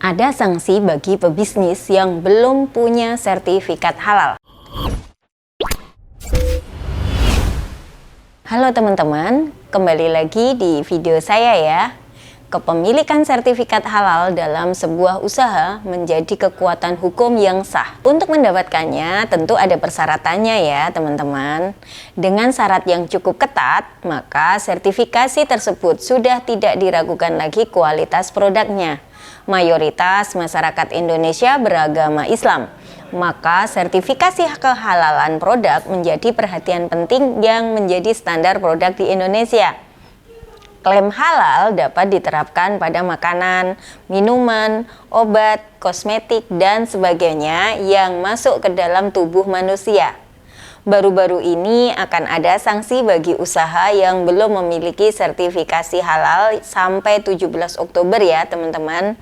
Ada sanksi bagi pebisnis yang belum punya sertifikat halal. Halo teman-teman, kembali lagi di video saya ya. Kepemilikan sertifikat halal dalam sebuah usaha menjadi kekuatan hukum yang sah. Untuk mendapatkannya tentu ada persyaratannya ya teman-teman. Dengan syarat yang cukup ketat, maka sertifikasi tersebut sudah tidak diragukan lagi kualitas produknya. Mayoritas masyarakat Indonesia beragama Islam, maka sertifikasi kehalalan produk menjadi perhatian penting yang menjadi standar produk di Indonesia. Klaim halal dapat diterapkan pada makanan, minuman, obat, kosmetik, dan sebagainya yang masuk ke dalam tubuh manusia. Baru-baru ini akan ada sanksi bagi usaha yang belum memiliki sertifikasi halal sampai 17 Oktober ya teman-teman.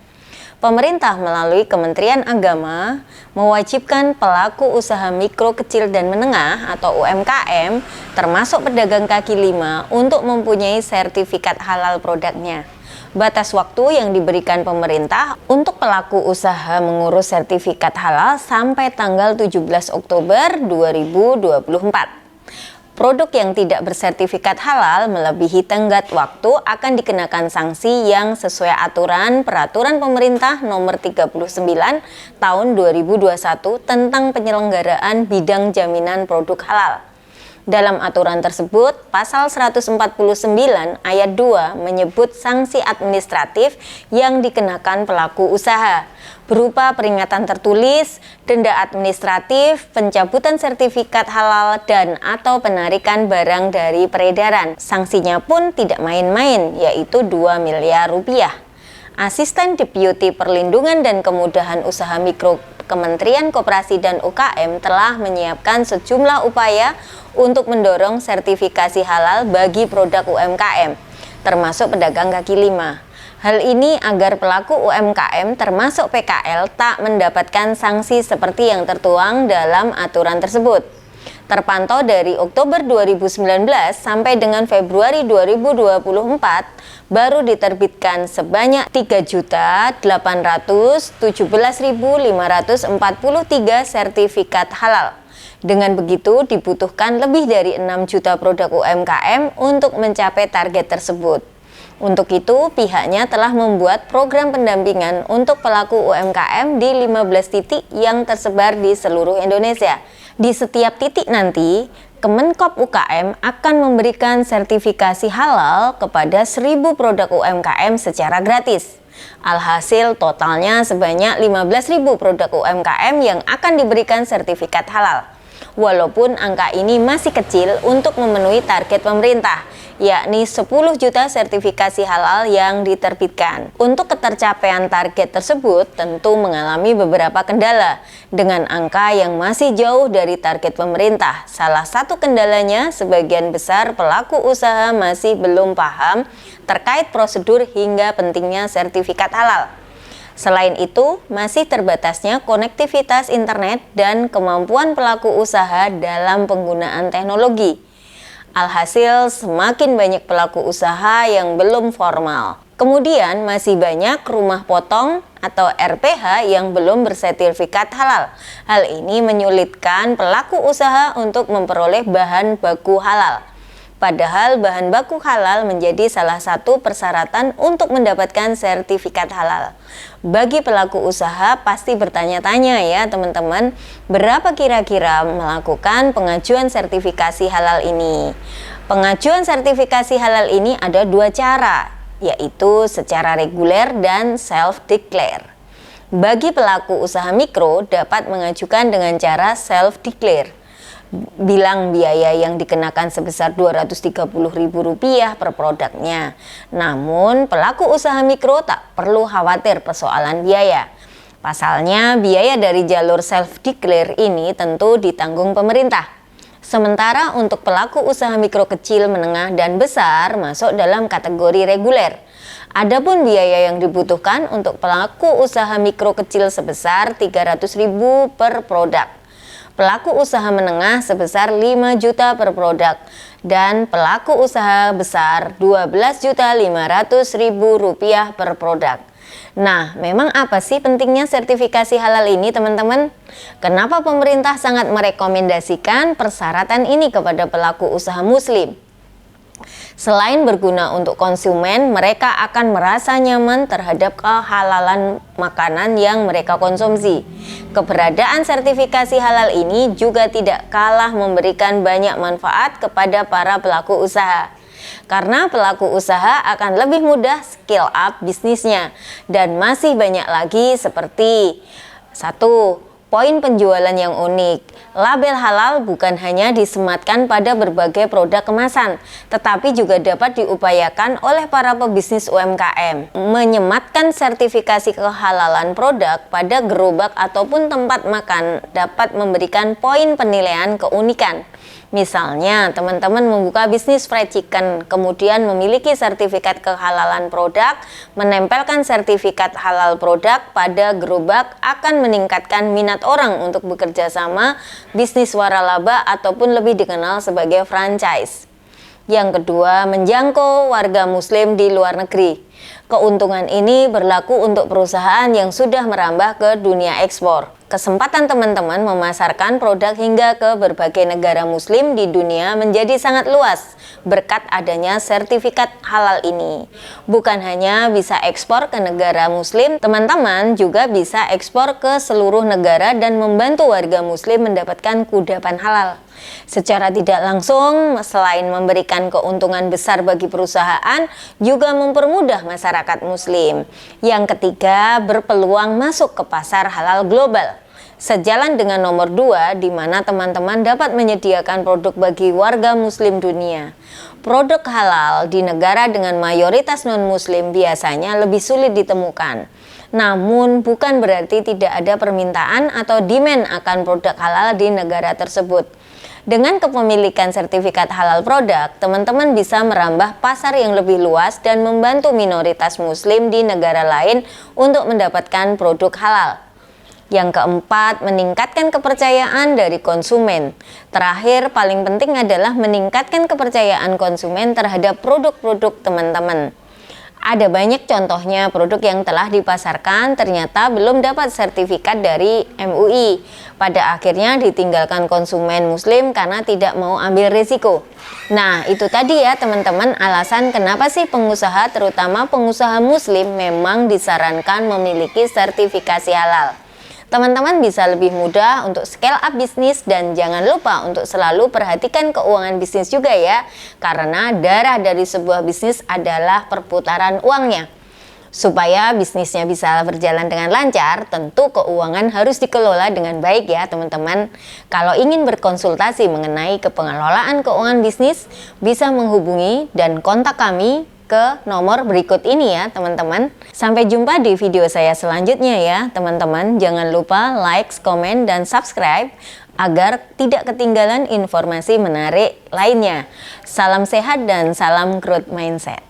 Pemerintah melalui Kementerian Agama mewajibkan pelaku usaha mikro, kecil, dan menengah atau UMKM termasuk pedagang kaki lima untuk mempunyai sertifikat halal produknya. Batas waktu yang diberikan pemerintah untuk pelaku usaha mengurus sertifikat halal sampai tanggal 17 Oktober 2024. Produk yang tidak bersertifikat halal melebihi tenggat waktu akan dikenakan sanksi yang sesuai aturan Peraturan Pemerintah Nomor 39 Tahun 2021 tentang penyelenggaraan bidang jaminan produk halal. Dalam aturan tersebut, pasal 149 ayat 2 menyebut sanksi administratif yang dikenakan pelaku usaha berupa peringatan tertulis, denda administratif, pencabutan sertifikat halal, dan atau penarikan barang dari peredaran. Sanksinya pun tidak main-main, yaitu 2 miliar rupiah. Asisten Deputi Perlindungan dan Kemudahan Usaha Mikro Kementerian Koperasi dan UKM telah menyiapkan sejumlah upaya untuk mendorong sertifikasi halal bagi produk UMKM, termasuk pedagang kaki lima. Hal ini agar pelaku UMKM termasuk PKL tak mendapatkan sanksi seperti yang tertuang dalam aturan tersebut. Terpantau dari Oktober 2019 sampai dengan Februari 2024 baru diterbitkan sebanyak 3.817.543 sertifikat halal. Dengan begitu dibutuhkan lebih dari 6 juta produk UMKM untuk mencapai target tersebut. Untuk itu, pihaknya telah membuat program pendampingan untuk pelaku UMKM di 15 titik yang tersebar di seluruh Indonesia. Di setiap titik nanti, Kemenkop UKM akan memberikan sertifikasi halal kepada 1.000 produk UMKM secara gratis. Alhasil totalnya sebanyak 15.000 produk UMKM yang akan diberikan sertifikat halal. Walaupun angka ini masih kecil untuk memenuhi target pemerintah, yakni 10 juta sertifikasi halal yang diterbitkan. Untuk ketercapaian target tersebut tentu mengalami beberapa kendala dengan angka yang masih jauh dari target pemerintah. Salah satu kendalanya, sebagian besar pelaku usaha masih belum paham terkait prosedur hingga pentingnya sertifikat halal. Selain itu, masih terbatasnya konektivitas internet dan kemampuan pelaku usaha dalam penggunaan teknologi. Alhasil, semakin banyak pelaku usaha yang belum formal. Kemudian, masih banyak rumah potong atau RPH yang belum bersertifikat halal. Hal ini menyulitkan pelaku usaha untuk memperoleh bahan baku halal. Padahal bahan baku halal menjadi salah satu persyaratan untuk mendapatkan sertifikat halal. Bagi pelaku usaha pasti bertanya-tanya ya teman-teman, berapa kira-kira melakukan pengajuan sertifikasi halal ini? Pengajuan sertifikasi halal ini ada 2 cara, yaitu secara reguler dan self-declare. Bagi pelaku usaha mikro dapat mengajukan dengan cara self-declare. Bilang biaya yang dikenakan sebesar Rp230.000 per produknya. Namun pelaku usaha mikro tak perlu khawatir persoalan biaya. Pasalnya biaya dari jalur self-declare ini tentu ditanggung pemerintah. Sementara untuk pelaku usaha mikro kecil, menengah, dan besar masuk dalam kategori reguler. Adapun biaya yang dibutuhkan untuk pelaku usaha mikro kecil sebesar Rp300.000 per produk. Pelaku usaha menengah sebesar 5 juta per produk dan pelaku usaha besar Rp12.500.000 per produk. Nah, memang apa sih pentingnya sertifikasi halal ini, teman-teman? Kenapa pemerintah sangat merekomendasikan persyaratan ini kepada pelaku usaha muslim? Selain berguna untuk konsumen, mereka akan merasa nyaman terhadap kehalalan makanan yang mereka konsumsi. Keberadaan sertifikasi halal ini juga tidak kalah memberikan banyak manfaat kepada para pelaku usaha. Karena pelaku usaha akan lebih mudah scale up bisnisnya, dan masih banyak lagi seperti 1. Poin penjualan yang unik. Label halal bukan hanya disematkan pada berbagai produk kemasan, tetapi juga dapat diupayakan oleh para pebisnis UMKM. Menyematkan sertifikasi kehalalan produk pada gerobak ataupun tempat makan dapat memberikan poin penilaian keunikan. Misalnya, teman-teman membuka bisnis fried chicken, kemudian memiliki sertifikat kehalalan produk, menempelkan sertifikat halal produk pada gerobak akan meningkatkan minat orang untuk bekerja sama bisnis waralaba ataupun lebih dikenal sebagai franchise. Yang kedua, menjangkau warga muslim di luar negeri. Keuntungan ini berlaku untuk perusahaan yang sudah merambah ke dunia ekspor. Kesempatan teman-teman memasarkan produk hingga ke berbagai negara muslim di dunia menjadi sangat luas berkat adanya sertifikat halal ini. Bukan hanya bisa ekspor ke negara muslim, teman-teman juga bisa ekspor ke seluruh negara dan membantu warga muslim mendapatkan kudapan halal. Secara tidak langsung, selain memberikan keuntungan besar bagi perusahaan, juga mempermudah masyarakat muslim. Yang ketiga, berpeluang masuk ke pasar halal global. Sejalan dengan nomor 2, di mana teman-teman dapat menyediakan produk bagi warga muslim dunia. Produk halal di negara dengan mayoritas non-muslim biasanya lebih sulit ditemukan. Namun, bukan berarti tidak ada permintaan atau demand akan produk halal di negara tersebut. Dengan kepemilikan sertifikat halal produk, teman-teman bisa merambah pasar yang lebih luas dan membantu minoritas muslim di negara lain untuk mendapatkan produk halal. Yang keempat, meningkatkan kepercayaan dari konsumen. Terakhir, paling penting adalah meningkatkan kepercayaan konsumen terhadap produk-produk teman-teman. Ada banyak contohnya produk yang telah dipasarkan ternyata belum dapat sertifikat dari MUI. Pada akhirnya ditinggalkan konsumen muslim karena tidak mau ambil risiko. Nah, itu tadi ya teman-teman alasan kenapa sih pengusaha, terutama pengusaha muslim, memang disarankan memiliki sertifikasi halal. Teman-teman bisa lebih mudah untuk scale up bisnis dan jangan lupa untuk selalu perhatikan keuangan bisnis juga ya. Karena darah dari sebuah bisnis adalah perputaran uangnya. Supaya bisnisnya bisa berjalan dengan lancar, tentu keuangan harus dikelola dengan baik ya teman-teman. Kalau ingin berkonsultasi mengenai pengelolaan keuangan bisnis, bisa menghubungi dan kontak kami ke nomor berikut ini ya teman-teman. Sampai jumpa di video saya selanjutnya ya teman-teman. Jangan lupa like, komen, dan subscribe agar tidak ketinggalan informasi menarik lainnya. Salam sehat dan salam growth mindset.